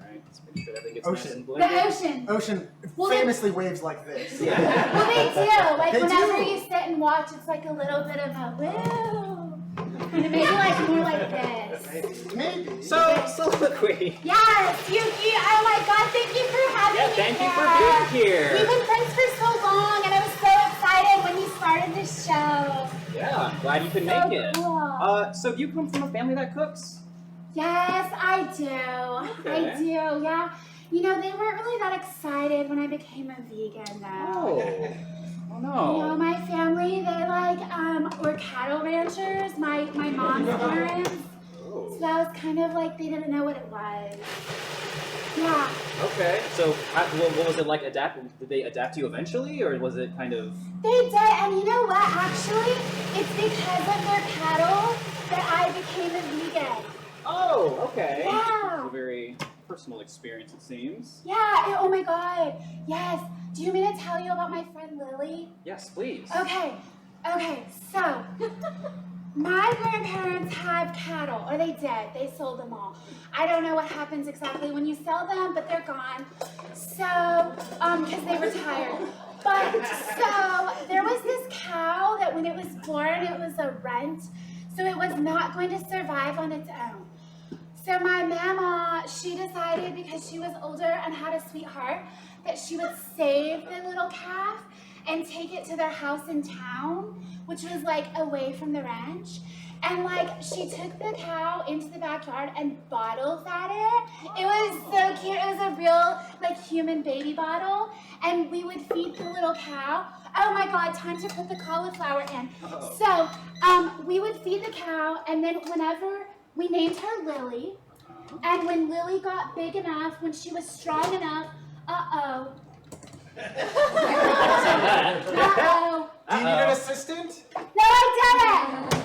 Alright, let's make sure everything gets Ocean. nice and The blended. ocean. Ocean Well, famously waves like this. Yeah. Well, they do. Like, They whenever do. you sit and watch, it's like a little bit of a woo. And maybe like more like this. Maybe. So, soliloquy. Yes, Yuki. Oh my God, thank you for having Yeah, me thank you here. for being here. We've been friends for so long, and I was so excited when you started this show. Yeah, I'm glad you could So make it. cool. So do you come from a family that cooks? Yes, I do. Okay. I do, yeah. You know, they weren't really that excited when I became a vegan, though. Oh You know, no. my family, they were cattle ranchers, my mom's parents. So that was kind of like, they didn't know what it was. Yeah. Okay, so what was it like did they adapt you eventually, or was it kind of... They did, and you know what, actually, it's because of their cattle that I became a vegan. Oh, okay. Yeah. It's a very personal experience, it seems. Yeah, oh my God, yes. Do you mean to tell you about my friend Lily? Yes, please. Okay, so my grandparents have cattle, or they did. They sold them all. I don't know what happens exactly when you sell them, but they're gone. So, because they retired. But, so, there was this cow that when it was born, it was a runt. So it was not going to survive on its own. So my mama, she decided, because she was older and had a sweetheart, that she would save the little calf and take it to their house in town, which was like away from the ranch. And like she took the cow into the backyard and bottle fed it. It was so cute. It was a real like human baby bottle. And we would feed the little cow. Oh my God, time to put the cauliflower in. So we would feed the cow, and then whenever we named her Lily, and when Lily got big enough, when she was strong enough, That assistant? No, I did it!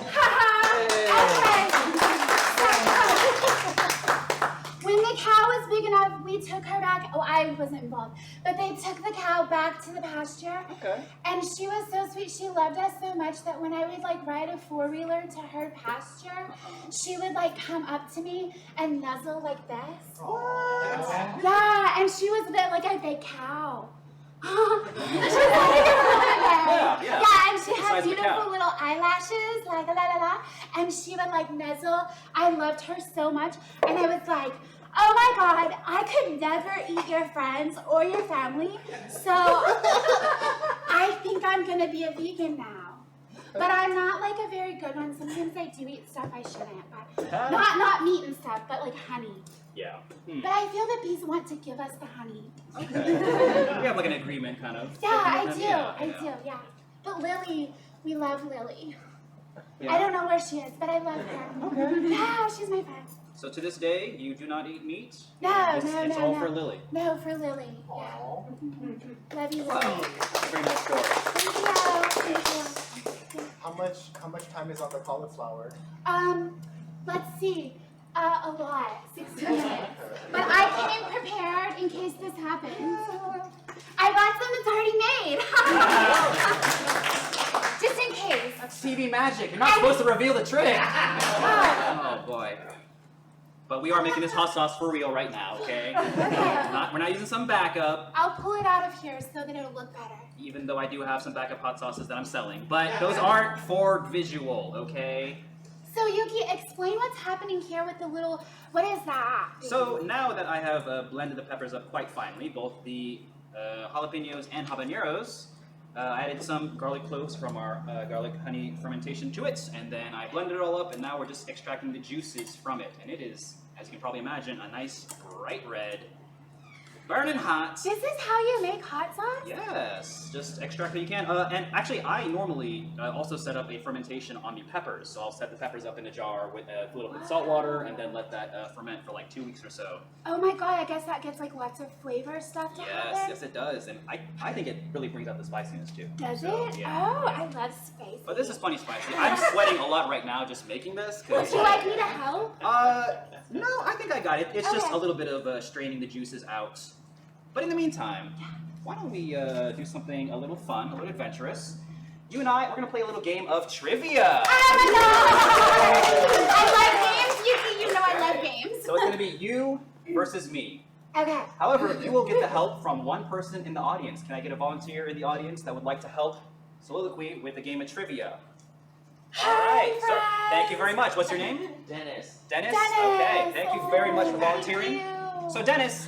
When the cow was big enough, we took her back. Oh, I wasn't involved. But they took the cow back to the pasture. Okay. And she was so sweet. She loved us so much that when I would like ride a four-wheeler to her pasture, she would like come up to me and nuzzle like this. What? Yeah, and she was a bit like a big cow. She was like Yeah, and she the size had of a beautiful cow. little eyelashes, like la la la, and she would like nuzzle. I loved her so much, and I was like, oh my God, I could never eat your friends or your family, so I think I'm gonna be a vegan now. But I'm not like a very good one. Sometimes I do eat stuff I shouldn't, but not meat and stuff, but like honey. Yeah. But I feel that these want to give us the honey. Okay. We have like an agreement, kind of. Yeah, I do. Yeah, I do, yeah. But Lily, we love Lily. Yeah. I don't know where she is, but I love her. Okay. Yeah, she's my friend. So to this day, you do not eat meat? No, It's no, It's no, all no. for Lily. No, for Lily. Yeah. Love you, Lily. Thank you very much, Dora. Thank you. How much time is on the cauliflower? Let's see. A lot. 16 minutes. But I came prepared in case this happens. I bought some that's already made. Just in case. That's TV magic. You're not supposed to reveal the trick. Oh. Oh boy. But we are making this hot sauce for real right now, okay? We're not using some backup, I'll pull it out of here so that it'll look better. even though I do have some backup hot sauces that I'm selling. But those aren't for visual, okay? So Yuki, explain what's happening here with the little, what is that? So now that I have blended the peppers up quite finely, both the jalapenos and habaneros, I added some garlic cloves from our garlic honey fermentation to it, and then I blended it all up, and now we're just extracting the juices from it. And it is, as you can probably imagine, a nice bright red, burning hot. This is how you make hot sauce? Yes, just extract what you can. And actually, I normally also set up a fermentation on the peppers. So I'll set the peppers up in a jar with a little bit of salt water and then let that ferment for like 2 weeks or so. Oh my God, I guess that gets like lots of flavor stuff to happen. Yes, it does. And I think it really brings out the spiciness too. Does So, it? yeah. Oh, I love spicy. But this is funny spicy. I'm sweating a lot right now just making this. Would you like me to help? No, I think I got it. It's just Okay. a little bit of straining the juices out. But in the meantime, why don't we do something a little fun, a little adventurous? You and I, we're going to play a little game of trivia. Oh my God! I love games, Yuki. You know I love games. So it's going to be you versus me. Okay. However, you will get the help from one person in the audience. Can I get a volunteer in the audience that would like to help Soliloquy with the game of trivia? All right. So thank you very much. What's your name? Dennis. Dennis? Dennis. Okay. Thank you very much for Thank volunteering. you. So Dennis,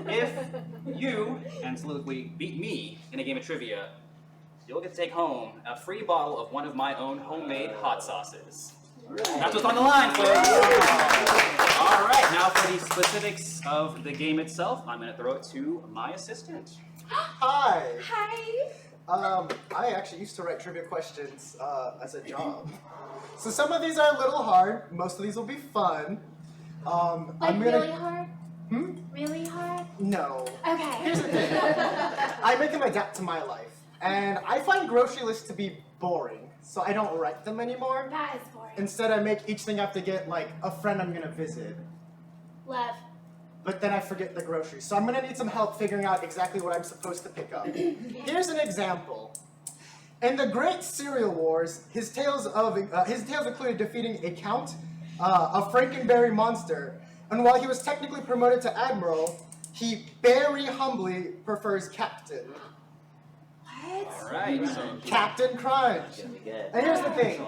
if you and Soliloquy beat me in a game of trivia, you'll get to take home a free bottle of one of my own homemade hot sauces. That's what's on the line, folks. All right, now for the specifics of the game itself, I'm going to throw it to my assistant. Hi. Hi. I actually used to write trivia questions as a job. So some of these are a little hard. Most of these will be fun. Like really hard? Hmm? Really hard? No. Okay. Here's the thing. I make them adapt to my life. And I find grocery lists to be boring. So I don't write them anymore. That is boring. Instead, I make each thing have to get like a friend I'm going to visit. Love. But then I forget the groceries. So I'm going to need some help figuring out exactly what I'm supposed to pick up. Here's an example. In the Great Cereal Wars, his tales included defeating a count, a Frankenberry monster, and while he was technically promoted to admiral, he very humbly prefers captain. What? All right, so Captain Crunch. And here's the thing.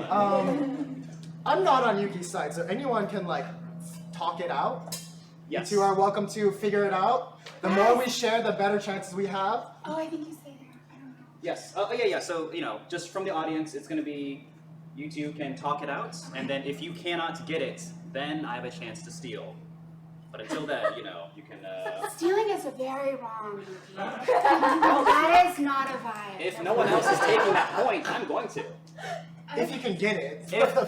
I'm not on Yuki's side, so anyone can like talk it out. yes. You two are welcome to figure it out. The more we share, the better chances we have. Oh, I think you stay there. I don't know. Yes. Oh, yeah. So, just from the audience, it's going to be you two can talk it out, and then if you cannot get it, then I have a chance to steal. But until then, you can... Stealing is very wrong, Yuki. That is not a vibe. If no one else is taking that point, I'm going to. If you can get it. If- That's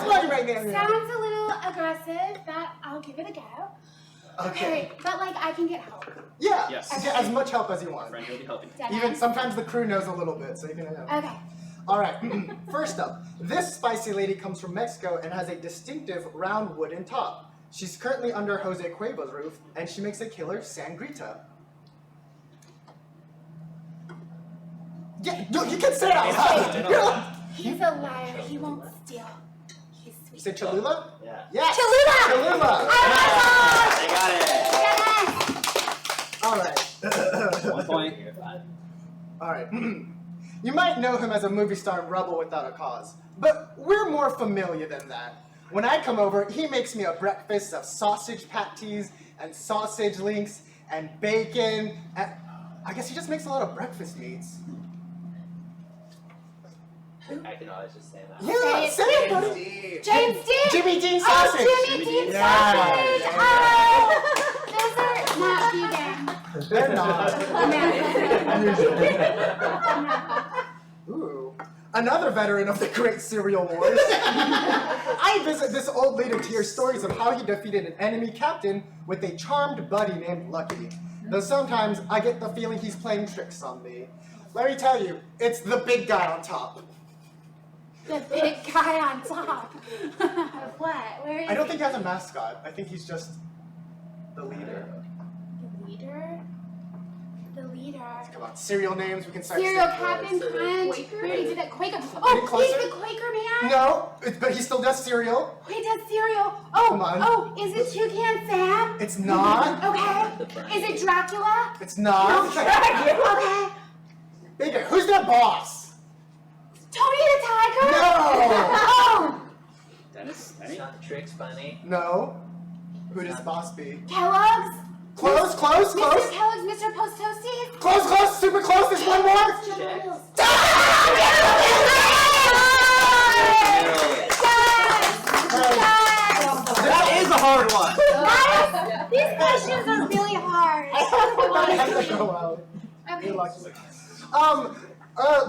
funny right there. Sounds a little aggressive, but I'll give it a go. Okay, but like I can get help. Yeah. Yes. Get as much help as you want. Friend will be helping. Even sometimes the crew knows a little bit, so you can know. Okay. All right. First up, this spicy lady comes from Mexico and has a distinctive round wooden top. She's currently under Jose Cuervo's roof, and she makes a killer sangrita. Yeah, no, you can say it out loud. He's a liar. He won't steal. He's sweet. You say Cholula? Yeah. Yes. Cholula! Cholula. They got it. All right. 1 point. All right. You might know him as a movie star in Rebel Without a Cause, but we're more familiar than that. When I come over, he makes me a breakfast of sausage patties and sausage links and bacon, and I guess he just makes a lot of breakfast meats. I can always just say that. Yeah, say it, buddy. James Dean! Jimmy Dean sausage. Oh, Jimmy Dean sausage! Oh, those are not vegan. They're not. No. Ooh. Another veteran of the Great Cereal Wars. I visit this old lady to hear stories of how he defeated an enemy captain with a charmed buddy named Lucky. Though sometimes I get the feeling he's playing tricks on me. Let me tell you, it's the big guy on top. The big guy on top. What? Where is I don't he? think he has a mascot. I think he's just the leader. The leader? The leader. Come on, cereal names, we can start Cereal saying Captain words. Crunch. We already did that. Quaker. Any Oh, he's closer? the Quaker man? No, but he still does cereal. He does cereal. Oh, Come on. oh, is it Toucan Sam? It's not. Okay. Is it Dracula? It's not. Okay. Bigger. Who's their boss? Tony the Tiger? No. Oh, Dennis? It's not the tricks, Bunny. No. Who does boss be? Kellogg's? Close, close, Mr. close. Kellogg's, Mr. Post Toasties? Close, close, super close. There's one more. That is a hard one. These questions are really hard. You're lucky.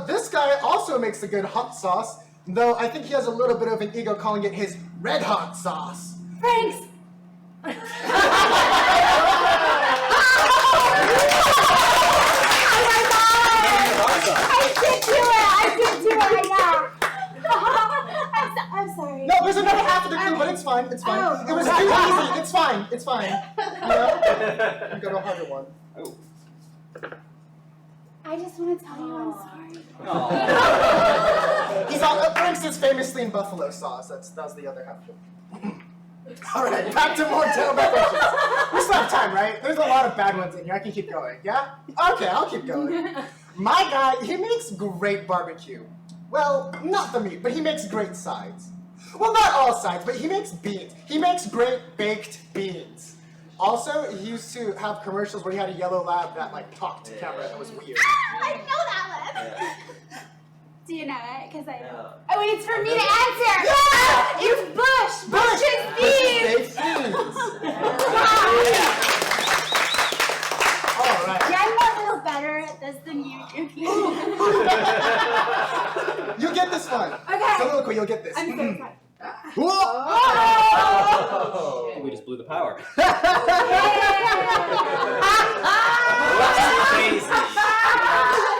This guy also makes a good hot sauce, though I think he has a little bit of an ego calling it his red hot sauce. Thanks. I did do it, yeah. I'm sorry. No, there's another half of the clue, but it's fine, it's fine. Oh. It was too easy, it's fine, it's fine. You know? You go to a harder one. Oh. I just want to tell you I'm sorry. He's on, for instance, famously in buffalo sauce. That's the other half of it. All right, back to more tailback questions. We still have time, right? There's a lot of bad ones in here. I can keep going, yeah? Okay, I'll keep going. My guy, he makes great barbecue. Well, not the meat, but he makes great sides. Well, not all sides, but he makes beans. He makes great baked beans. Also, he used to have commercials where he had a yellow lab that like talked to camera. That was weird. I know that one. Do you know it? Because I know. No. Oh, wait, it's for me to answer. Yeah! It's Bush. Bush's beans. Baked beans. All right. Yeah, I'm a little better at this than you, Yuki. You'll get this one. Okay. Soliloquy, you'll get this. I'm so sorry. Oh, we just blew the power.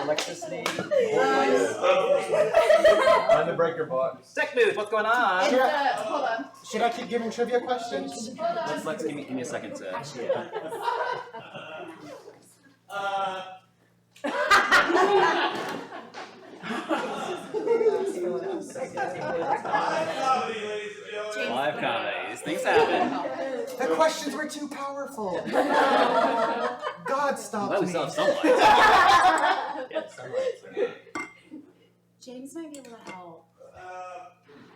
Electricity. On the breaker box. Tech booth, what's going on? Hold on. Should I keep giving trivia questions? Let's give me a second to. Live comedies. Things happen. The questions were too powerful. God stop Well, we me. still have sunlight. Yeah, sunlight. James might be able to help.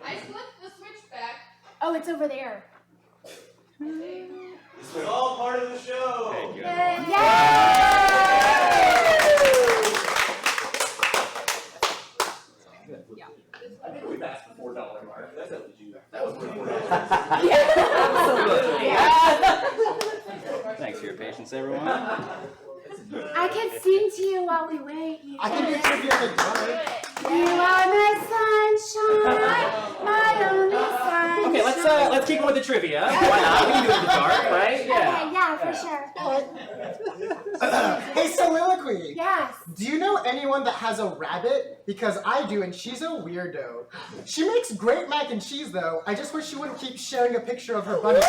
I flipped the switch back. Oh, it's over there. This was all part of the show. Okay, good. I think we passed the $4 mark. That's what you. That was pretty Thanks for your patience, everyone. I can sing to you while we wait. I can do trivia like that. You are my sunshine, my only sunshine. Okay, let's keep it with the trivia. Why not? We can do it in the dark, right? Yeah. Okay, yeah, for sure. Hey, soliloquy. Yes. Do you know anyone that has a rabbit? Because I do, and she's a weirdo. She makes great mac and cheese, though. I just wish she wouldn't keep sharing a picture of her bunny.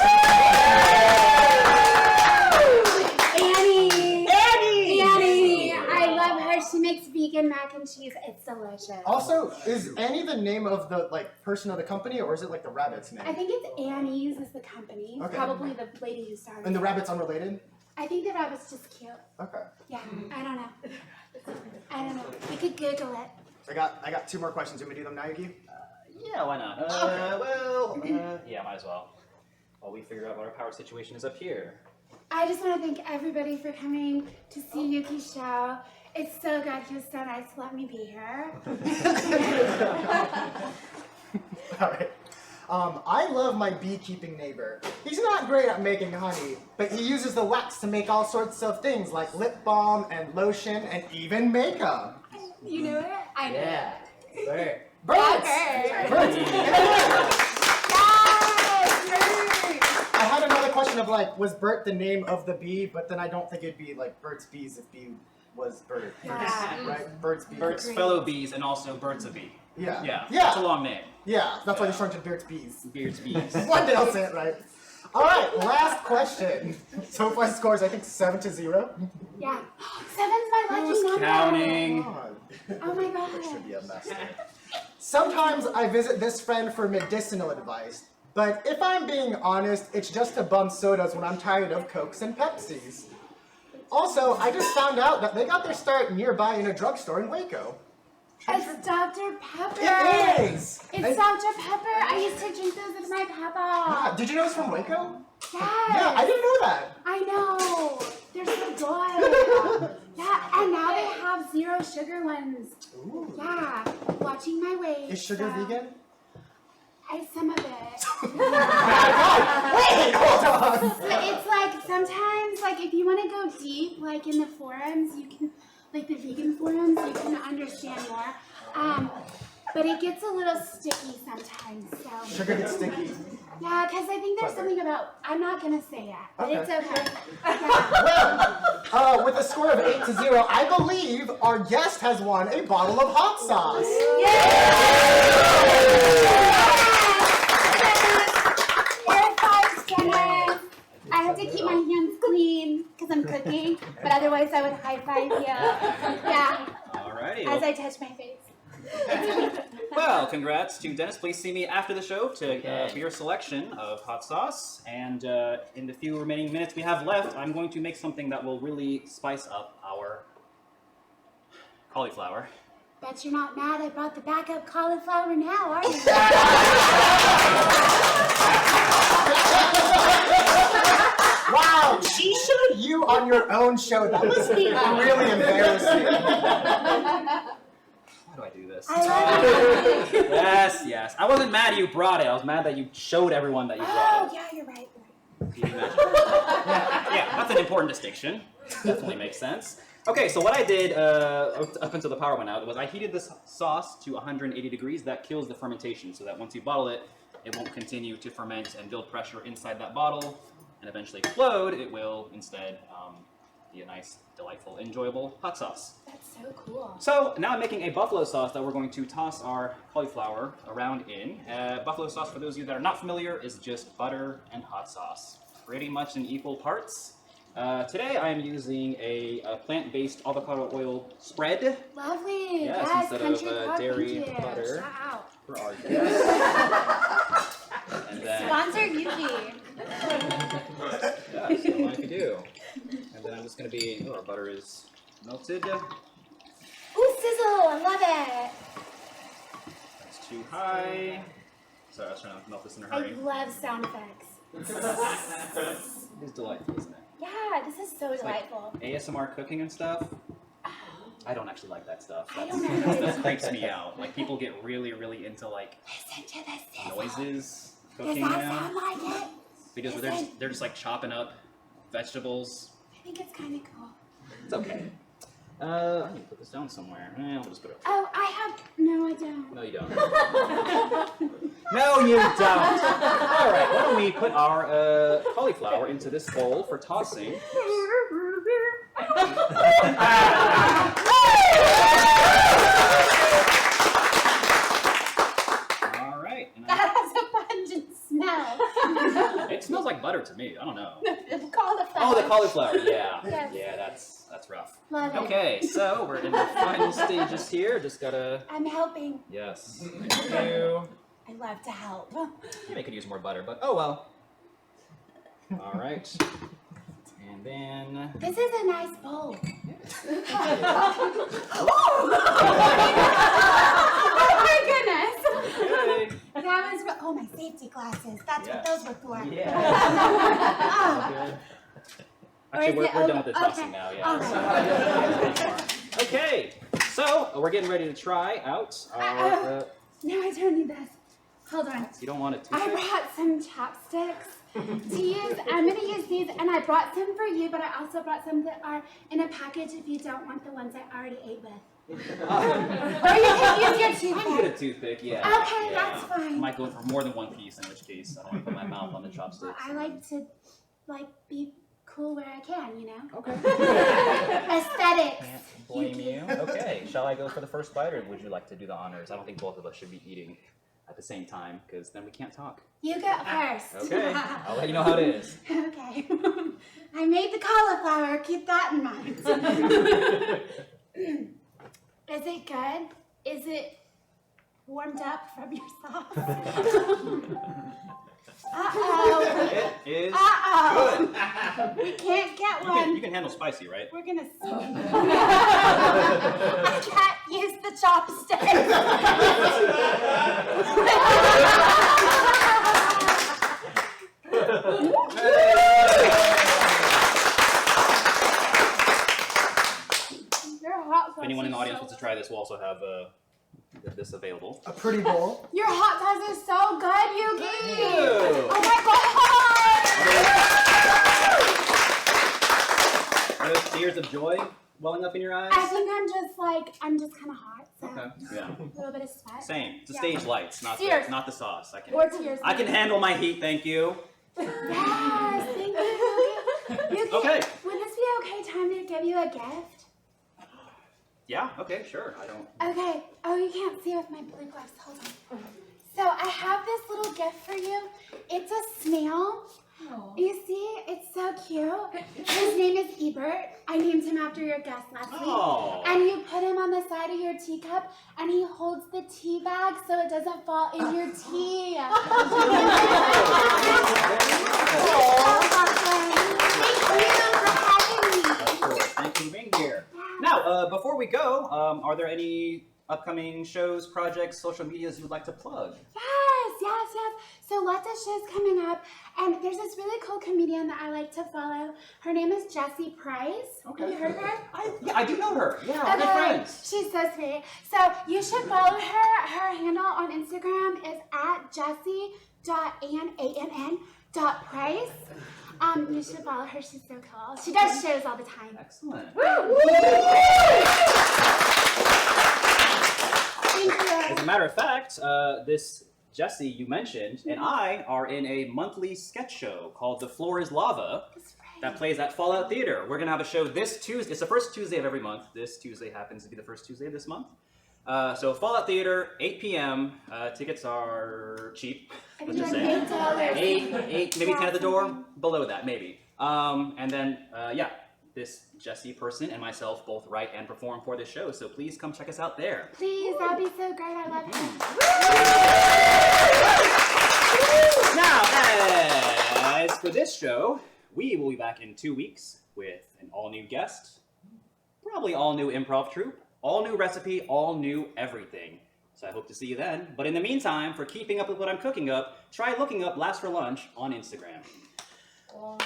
Annie! I love her. She makes vegan mac and cheese. It's delicious. Also, is Annie the name of the person of the company, or is it like the rabbit's name? I think it's Annie's is the company. Okay. Probably the lady who started. And the rabbit's unrelated? I think the rabbit's just cute. Okay. Yeah, I don't know. We could Google it. I got 2 more questions. You want me to do them now, Yuki? Yeah, why not? Yeah, might as well. While we figure out what our power situation is up here. I just want to thank everybody for coming to see Yuki's show. It's so good. He was so nice to let me be here. All right. I love my beekeeping neighbor. He's not great at making honey, but he uses the wax to make all sorts of things like lip balm and lotion and even makeup. You know it? I know. Yeah. Sure. Birds! Birds! I had another question of was Bert the name of the bee, but then I don't think it'd be like Bert's bees if bee was Bert. Yeah. Right? Bert's bees. Bert's fellow bees and also Bert's a bee. Yeah. Yeah. Yeah. It's a long name. Yeah, that's why they shrunk to Bert's bees. Beard's bees. One day I'll say it right. All right, last question. So far scores, I think 7-0. Yeah. 7's my lucky number. Counting. Oh my god. Should be a mess. Sometimes I visit this friend for medicinal advice, but if I'm being honest, it's just to bum sodas when I'm tired of Cokes and Pepsis. Also, I just found out that they got their start nearby in a drugstore in Waco. It's Dr. Pepper. It is! It's Dr. Pepper. I used to drink those with my papa. Yeah, did you know it's from Waco? Yes. Yeah, I didn't know that. I know. They're so good. Yeah, and now they have 0 sugar ones. Ooh. Yeah. Watching my weight. Is sugar vegan? Some of it. Wait, hold on. It's like sometimes, if you want to go deep, in the forums, you can, the vegan forums, you can understand more. But it gets a little sticky sometimes, so. Sugar gets sticky. Yeah, because I think there's something about, I'm not going to say that, but it's okay. Well, with a score of 8-0, I believe our guest has won a bottle of hot sauce. I have to keep my hands clean because I'm cooking, but otherwise I would high five you. Yeah. Alrighty. As I touch my face. Well, congrats to Dennis. Please see me after the show for your selection of hot sauce. And in the few remaining minutes we have left, I'm going to make something that will really spice up our cauliflower. Bet you're not mad I brought the backup cauliflower now, are you? Wow, she showed you on your own show. That must be really embarrassing. Why do I do this? I love it. Yes. I wasn't mad you brought it. I was mad that you showed everyone that you brought it. Oh, yeah, you're right. Can you imagine? Yeah, that's an important distinction. Definitely makes sense. Okay, so what I did up until the power went out was I heated this sauce to 180 degrees. That kills the fermentation, so that once you bottle it, it won't continue to ferment and build pressure inside that bottle and eventually explode. It will instead be a nice, delightful, enjoyable hot sauce. That's so cool. So now I'm making a buffalo sauce that we're going to toss our cauliflower around in. Buffalo sauce, for those of you that are not familiar, is just butter and hot sauce, pretty much in equal parts. Today I am using a plant-based avocado oil spread. Lovely. Yes, instead country of club, dairy thank you. butter. Shout out. For our guests. And then, Sponsor Yuki. yeah, so what I can do. And then I'm just going to be, our butter is melted. Ooh, sizzle, I love it. That's too high. Sorry, I was trying to melt this in a I hurry. love sound effects. It's delightful, isn't it? Yeah, this is so delightful. ASMR cooking and stuff. I don't actually like that stuff. I That's, don't know. that freaks me out. People get really, really into Listen to the sizzle. noises Does cooking that now. sound like it? Because they're just chopping up vegetables. I think it's kind of cool. It's okay. I need to put this down somewhere. I'll just put it. Oh, I have. No, I don't. No, you don't. No, you don't. All right, why don't we put our cauliflower into this bowl for tossing? All right. That has a pungent smell. It smells like butter to me. I don't know. The cauliflower. Oh, the cauliflower. Yeah. Yes. Yeah, that's rough. Love it. Okay, so we're in the final stages here. Just gotta. I'm helping. Yes. Thank you. I love to help. Maybe I could use more butter, but oh well. All right. And then. This is a nice bowl. Oh my goodness! Okay. That was oh my safety glasses. That's what those were for. Yeah. Oh. Good. Or Actually, is we're it done with the over? tossing Okay. now. All Yeah. Okay. So we're getting ready to try out our. No, I don't need this. Hold on. You don't want it to. I brought some chopsticks to use. I'm gonna use these, and I brought some for you, but I also brought some that are in a package if you don't want the ones I already ate with. Or you can use your I can toothpick. get a toothpick, yeah. Okay, Yeah. that's fine. I might go for more than one piece, in which case I don't want to put my mouth on the chopsticks. Well, I like to, be cool where I can, you know? Okay. Aesthetics. Can't blame you. Okay, shall I go for the first bite, or would you like to do the honors? I don't think both of us should be eating at the same time, because then we can't talk. You go first. Okay, I'll let you know how it is. Okay. I made the cauliflower. Keep that in mind. Is it good? Is it warmed up from your sauce? Uh-oh. It is Uh-oh. good. We can't get one. You can handle spicy, right? We're gonna see. I can't use the chopsticks. Your hot sauce If anyone in the is audience so wants to try this, we'll also have this available. A pretty bowl. Your hot sauce is so good, Yuki! Thank you. Oh my god! Are those tears of joy welling up in your eyes? I think I'm just kind of hot, so Okay. Yeah. a little bit of sweat. Same. It's the Yeah. stage lights, not Tears. the sauce. Or tears. I can handle my heat, thank you. Yes, thank you, Yuki. Okay. Would this be okay time to give you a gift? Yeah. Okay. Sure. I don't. Okay. Oh, you can't see with my blue gloves. Hold on. So I have this little gift for you. It's a snail. You see, it's so cute. His name is Ebert. I named him after your guest last week. Oh. And you put him on the side of your teacup, and he holds the tea bag so it doesn't fall in your tea. Thank you for having me. Of course. Thank you for being here. Now, before we go, are there any upcoming shows, projects, social medias you'd like to plug? Yes. So lots of shows coming up, and there's this really cool comedian that I like to follow. Her name is Jessie Price. Okay. Have you heard of her? I do know her. Yeah, we're good friends. She's so sweet. So you should follow her. Her handle on Instagram is @jessie.ann.price. You should follow her. She's so cool. She does shows all the time. Excellent. Woo! Thank you. As a matter of fact, this Jessie you mentioned and I are in a monthly sketch show called The Floor is Lava that plays at Fallout Theater. We're going to have a show this Tuesday. It's the first Tuesday of every month. This Tuesday happens to be the first Tuesday of this month. So Fallout Theater, 8 p.m. Tickets are cheap. Let's just say. $8. Eight, maybe 10 at the door. Below that, maybe. And then, this Jessie person and myself both write and perform for this show. So please come check us out there. Please, that'd be so great. I love you. Now, as for this show, we will be back in 2 weeks with an all-new guest, probably all-new improv troupe, all-new recipe, all-new everything. So I hope to see you then. But in the meantime, for keeping up with what I'm cooking up, try looking up Last for Lunch on Instagram. I'd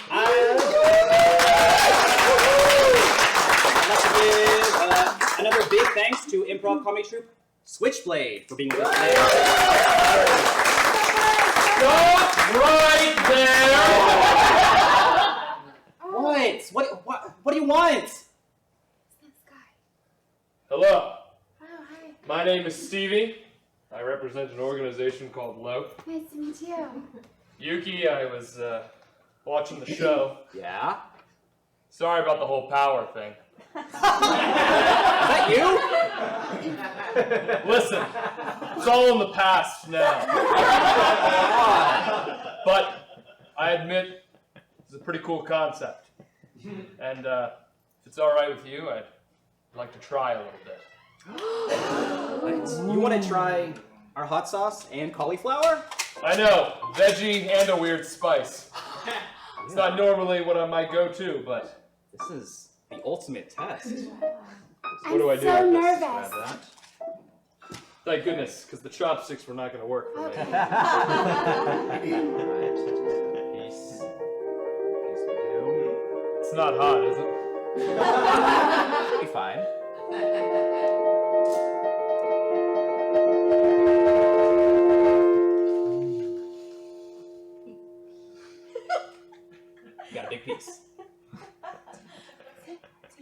like to give another big thanks to improv comedy troupe Switchblade for being with us today. Stop right there! What do you want? This guy. Hello. Oh, hi. My name is Stevie. I represent an organization called Lope. Nice to meet you. Yuki, I was watching the show. Yeah? Sorry about the whole power thing. Is that you? Listen, it's all in the past now. But I admit it's a pretty cool concept. And if it's all right with you, I'd like to try a little bit. What? You want to try our hot sauce and cauliflower? I know, veggie and a weird spice. It's not normally what I might go to, but this is the ultimate test. What do I do? I'm so with this? nervous. Grab that. Thank goodness, because the chopsticks were not going to work for me. Okay. Piece. It's not hot, is it? Should be fine. You got a big piece. Do you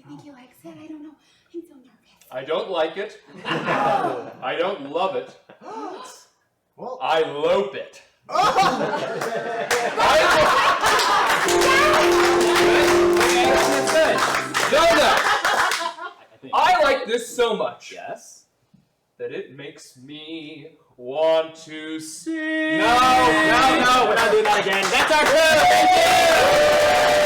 think he likes it? I don't know. I'm so nervous. I don't like it. I don't love it. Well, I lope it. No. I like this so much. Yes? That it makes me want to sing. No, we're not doing that again. That's our clue! Thank you!